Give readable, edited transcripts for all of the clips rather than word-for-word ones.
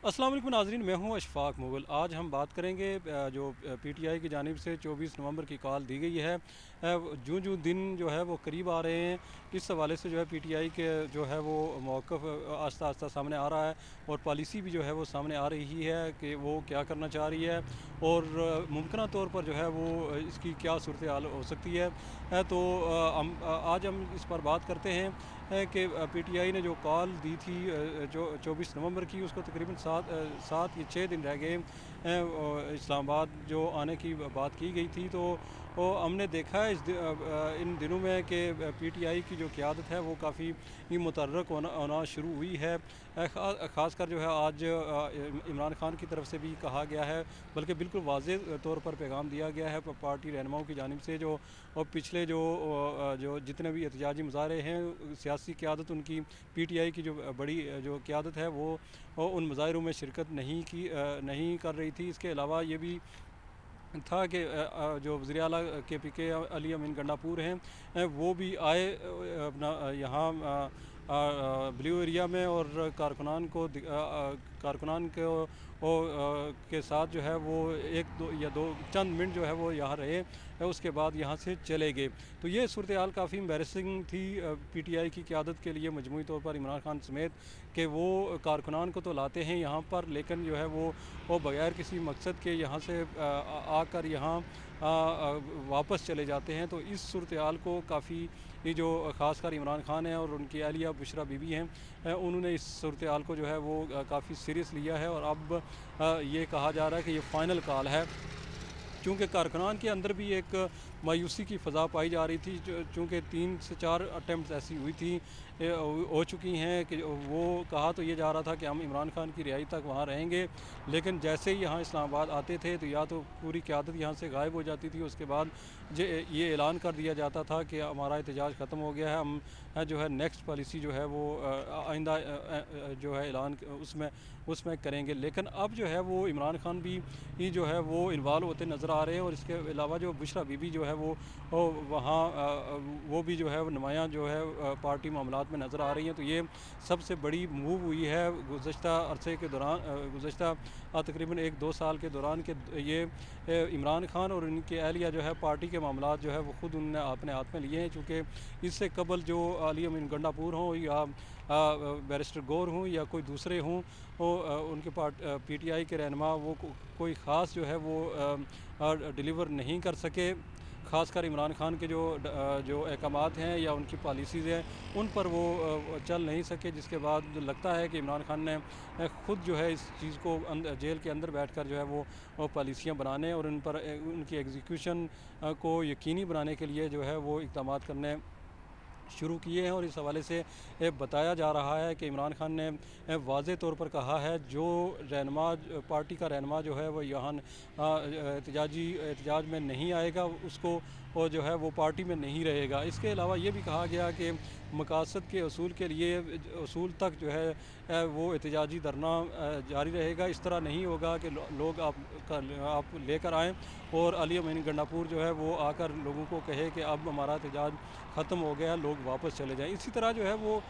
अस्सलाम वालेकुम नाज़रीन, मैं हूं अशफाक मुगल। आज हम बात करेंगे जो पीटीआई की जानिब से 24 नवंबर की कॉल दी गई है। जूँ जूँ दिन जो है वो करीब आ रहे हैं, इस हवाले से जो है पीटीआई के जो है वो मौक़िफ़ आस्ता आस्ता सामने आ रहा है और पॉलिसी भी जो है वो सामने आ रही है कि वो क्या करना चाह रही है और मुमकिन तौर पर जो है वो इसकी क्या सूरत हाल हो सकती है। तो आज हम इस पर बात करते हैं कि पीटीआई ने जो कॉल दी थी जो 24 नवंबर की, उसको तकरीबन 7 या 6 दिन रह गए इस्लामाबाद जो आने की बात की गई थी। तो हमने देखा है इन दिनों में कि पीटीआई की जो क़यादत है वो काफ़ी मुतहर्रिक होना शुरू हुई है। ख़ासकर जो है आज इमरान खान की तरफ से भी कहा गया है, बल्कि बिल्कुल वाज़ेह तौर पर पैगाम दिया गया है पार्टी रहनुमाओं की जानिब से, जो और पिछले जो जितने भी एहतजाजी मुज़ाहरे हैं, सियासी क़यादत उनकी पीटीआई की जो बड़ी जो क़यादत है वो उन मुज़ाहरों में शिरकत नहीं कर रही थी। इसके अलावा ये भी था कि जो वज़ीर आला केपीके अली अमीन गंडापुर हैं, वो भी आए अपना यहाँ ब्लू एरिया में और कारकुनान के साथ जो है वो एक दो या दो चंद मिनट जो है वो यहाँ रहे, उसके बाद यहाँ से चले गए। तो ये सूरत हाल काफ़ी एम्बेरसिंग थी पीटीआई की क़यादत के लिए मजमूई तौर पर, इमरान खान समेत, कि वो कारकुनान को तो लाते हैं यहाँ पर, लेकिन जो है वो बग़ैर किसी मकसद के यहाँ से आकर यहाँ वापस चले जाते हैं। तो इस सूरत हाल को काफ़ी ये जो ख़ासकर इमरान खान है और उनकी अहलिया बुशरा बीबी हैं, उन्होंने इस सूरत हाल को जो है वो काफ़ी सीरियस लिया है और अब ये कहा जा रहा है कि ये फ़ाइनल कॉल है। चूँकि कारकुनान के अंदर भी एक मायूसी की फ़ज़ा पाई जा रही थी, चूँकि 3 से 4 अटैम्प्ट ऐसी हुई थी हो चुकी हैं कि वो कहा तो ये जा रहा था कि हम इमरान खान की रिहाई तक वहाँ रहेंगे, लेकिन जैसे ही यहाँ इस्लामाबाद आते थे तो या तो पूरी क़यादत यहाँ से गायब हो जाती थी, उसके बाद ये ऐलान कर दिया जाता था कि हमारा एहतजाज ख़त्म हो गया है, हम जो है नेक्स्ट पॉलिसी जो है वो आइंदा जो है ऐलान उसमें करेंगे। लेकिन अब जो है वो इमरान खान भी जो है वो इन्वॉल्व होते नज़र आ रहे हैं और इसके अलावा जो बुशरा बीबी जो है वो वहाँ वो भी जो है नुमायाँ जो है पार्टी मामलात में नज़र आ रही हैं। तो ये सबसे बड़ी मूव हुई है गुज़श्ता अरसे के दौरान, गुज़श्ता तकरीबन 1-2 साल के दौरान, के ये इमरान खान और उनकी अहलिया जो है पार्टी के मामलात जो है वो ख़ुद उन्होंने अपने हाथ में लिए हैं। चूँकि इससे कबल जो अली अमीन गंडापुर हों या बैरिस्टर गौर हों या कोई दूसरे हों, उनके पीटीआई के रहनुमा वो कोई ख़ास जो है वो डिलीवर नहीं कर सके। ख़ासकर इमरान खान के जो अहकामात हैं या उनकी पॉलिसीज़ हैं, उन पर वो चल नहीं सके, जिसके बाद लगता है कि इमरान खान ने ख़ुद जो है इस चीज़ को जेल के अंदर बैठकर जो है वो पॉलिसियाँ बनाने और उन पर उनकी एग्जीक्यूशन को यकीनी बनाने के लिए जो है वो इक़दामात करने शुरू किए हैं। और इस हवाले से बताया जा रहा है कि इमरान खान ने वाज़ेह तौर पर कहा है, जो रहनुमा पार्टी का रहनुमा जो है वो यहाँ एहतजाज में नहीं आएगा, उसको और जो है वो पार्टी में नहीं रहेगा। इसके अलावा ये भी कहा गया कि मकासद के असूल के लिए असूल तक जो है वो एहतजाजी धरना जारी रहेगा। इस तरह नहीं होगा कि लोग आप लेकर आएँ और अली अमीन गंडापुर जो है वो आकर लोगों को कहे कि अब हमारा एहतजाज ख़त्म हो गया, लोग वापस चले जाएँ। इसी तरह जो है वो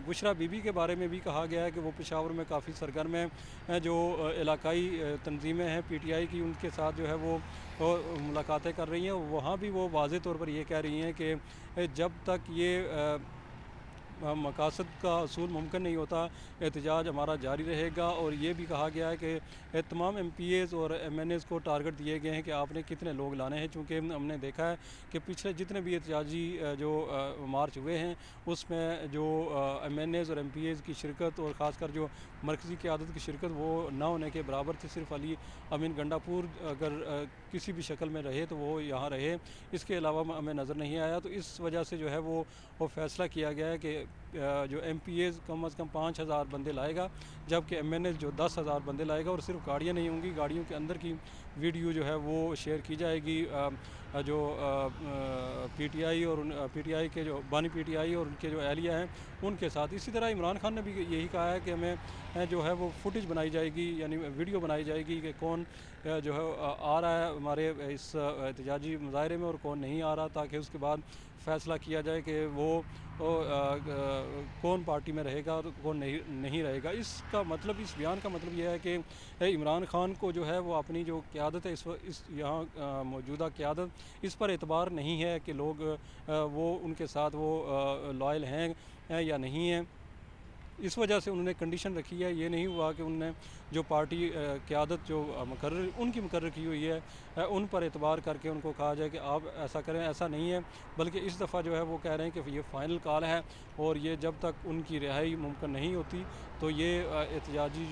बुशरा बीबी के बारे में भी कहा गया है कि वो पेशावर में काफ़ी सरगर्म है। जो इलाकाई तंजीमें हैं पीटीआई की, उनके साथ जो है वो मुलाकातें कर रही हैं। वहाँ भी वो वाज़ेह तौर पर ये कह रही हैं कि जब तक ये मकासद का असूल मुमकिन नहीं होता, एहतजाज हमारा जारी रहेगा। और ये भी कहा गया है कि तमाम एमपीएज़ और एमएनएज़ को टारगेट दिए गए हैं कि आपने कितने लोग लाने हैं, चूँकि हमने देखा है कि पिछले जितने भी एहतजाजी जो मार्च हुए हैं, उसमें जो एमएनएज़ और एमपीएज़ की शिरकत और ख़ासकर जो मरकज़ी क़यादत की शिरकत वो न होने के बराबर थी। सिर्फ अली अमीन गंडापुर अगर किसी भी शक्ल में रहे तो वो यहाँ रहे, इसके अलावा हमें नज़र नहीं आया। तो इस वजह से जो है वो फ़ैसला किया गया है कि जो एमपीएज़ कम अज़ कम 5000 बंदे लाएगा, जबकि एमएनएज़ जो 10,000 बंदे लाएगा। और सिर्फ गाड़ियाँ नहीं होंगी, गाड़ियों के अंदर की वीडियो जो है वो शेयर की जाएगी जो पीटीआई और पीटीआई के जो बानी पीटीआई और उनके जो अहलिया हैं उनके साथ। इसी तरह इमरान खान ने भी यही कहा है कि हमें जो है वो फुटेज बनाई जाएगी, यानी वीडियो बनाई जाएगी कि कौन जो है आ रहा है हमारे इस एहतजाजी मुज़ाहरे में और कौन नहीं आ रहा, ताकि उसके बाद फ़ैसला किया जाए कि वो कौन पार्टी में रहेगा और कौन नहीं नहीं रहेगा। इसका मतलब, इस बयान का मतलब यह है कि इमरान खान को जो है वो अपनी जो क़यादत है, इस यहाँ मौजूदा क़यादत, इस पर एतबार नहीं है कि लोग वो उनके साथ वो लॉयल हैं या नहीं हैं। इस वजह से उन्होंने कंडीशन रखी है। ये नहीं हुआ कि उनने जो पार्टी क़यादत जो उनकी मुकर्रर की हुई है उन पर एतबार करके उनको कहा जाए कि आप ऐसा करें, ऐसा नहीं है। बल्कि इस दफ़ा जो है वो कह रहे हैं कि ये फ़ाइनल कॉल है और ये जब तक उनकी रिहाई मुमकिन नहीं होती तो ये एहतजाजी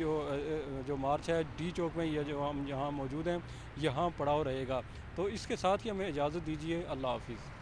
जो मार्च है डी चौक में, ये जो हम यहाँ मौजूद हैं, यहाँ पड़ाव रहेगा। तो इसके साथ ही हमें इजाज़त दीजिए। अल्लाह हाफ़िज़।